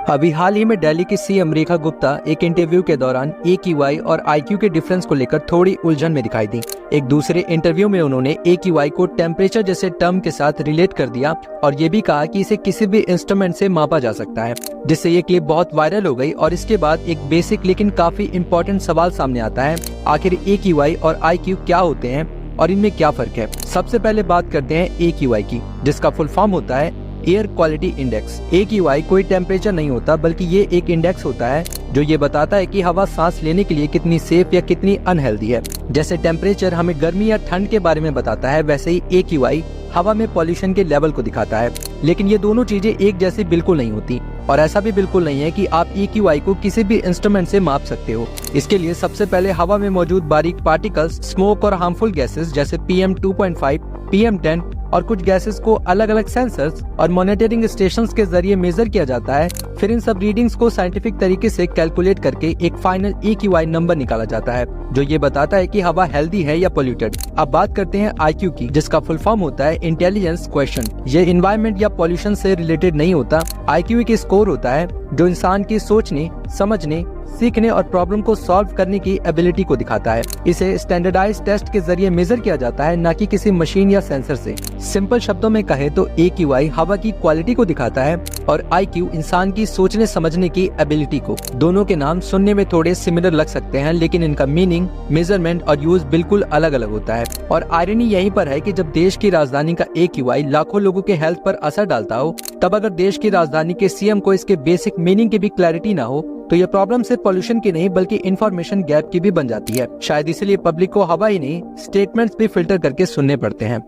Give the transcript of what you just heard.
अभी हाल ही में दिल्ली की सीएम रेखा गुप्ता एक इंटरव्यू के दौरान AQI और IQ के डिफरेंस को लेकर थोड़ी उलझन में दिखाई दी। एक दूसरे इंटरव्यू में उन्होंने AQI को टेम्परेचर जैसे टर्म के साथ रिलेट कर दिया और ये भी कहा कि इसे किसी भी इंस्ट्रूमेंट से मापा जा सकता है, जिससे ये क्लिप बहुत वायरल हो गई। और इसके बाद एक बेसिक लेकिन काफी इम्पोर्टेंट सवाल सामने आता है, आखिर AQI और IQ क्या होते हैं और इनमें क्या फर्क है। सबसे पहले बात करते हैं AQI की, जिसका फुल फॉर्म होता है एयर क्वालिटी इंडेक्स। AQI कोई टेम्परेचर नहीं होता, बल्कि ये एक इंडेक्स होता है जो ये बताता है कि हवा सांस लेने के लिए कितनी सेफ या कितनी अनहेल्दी है। जैसे टेम्परेचर हमें गर्मी या ठंड के बारे में बताता है, वैसे ही AQI हवा में पॉल्यूशन के लेवल को दिखाता है। लेकिन ये दोनों चीजें एक जैसी बिल्कुल नहीं होती, और ऐसा भी बिल्कुल नहीं है कि आप AQI को किसी भी इंस्ट्रूमेंट से माप सकते हो। इसके लिए सबसे पहले हवा में मौजूद बारीक पार्टिकल्स, स्मोक और हार्मफुल गैसेस जैसे PM2.5, PM10 और कुछ गैसेस को अलग अलग सेंसर्स और मॉनिटरिंग स्टेशंस के जरिए मेजर किया जाता है। फिर इन सब रीडिंग्स को साइंटिफिक तरीके से कैलकुलेट करके एक फाइनल AQI नंबर निकाला जाता है, जो ये बताता है कि हवा हेल्दी है या पोल्यूटेड। अब बात करते हैं IQ की, जिसका फुल फॉर्म होता है इंटेलिजेंस क्वेश्चन। ये इन्वायरमेंट या पॉल्यूशन से रिलेटेड नहीं होता। IQ एक स्कोर होता है जो इंसान की सोचने, समझने, सीखने और प्रॉब्लम को सॉल्व करने की एबिलिटी को दिखाता है। इसे स्टैंडर्डाइज्ड टेस्ट के जरिए मेजर किया जाता है, न कि किसी मशीन या सेंसर से। सिंपल शब्दों में कहे तो AQI हवा की क्वालिटी को दिखाता है और IQ इंसान की सोचने समझने की एबिलिटी को। दोनों के नाम सुनने में थोड़े सिमिलर लग सकते हैं, लेकिन इनका मीनिंग, मेजरमेंट और यूज बिल्कुल अलग अलग होता है। और आयरनी यहीं पर है कि जब देश की राजधानी का AQI लाखों लोगों के हेल्थ पर असर डालता हो, तब अगर देश की राजधानी के CM को इसके बेसिक मीनिंग की भी क्लैरिटी ना हो, तो ये प्रॉब्लम सिर्फ पॉल्यूशन की नहीं बल्कि इंफॉर्मेशन गैप की भी बन जाती है। शायद इसलिए पब्लिक को हवा ही नहीं, स्टेटमेंट्स भी फिल्टर करके सुनने पड़ते हैं।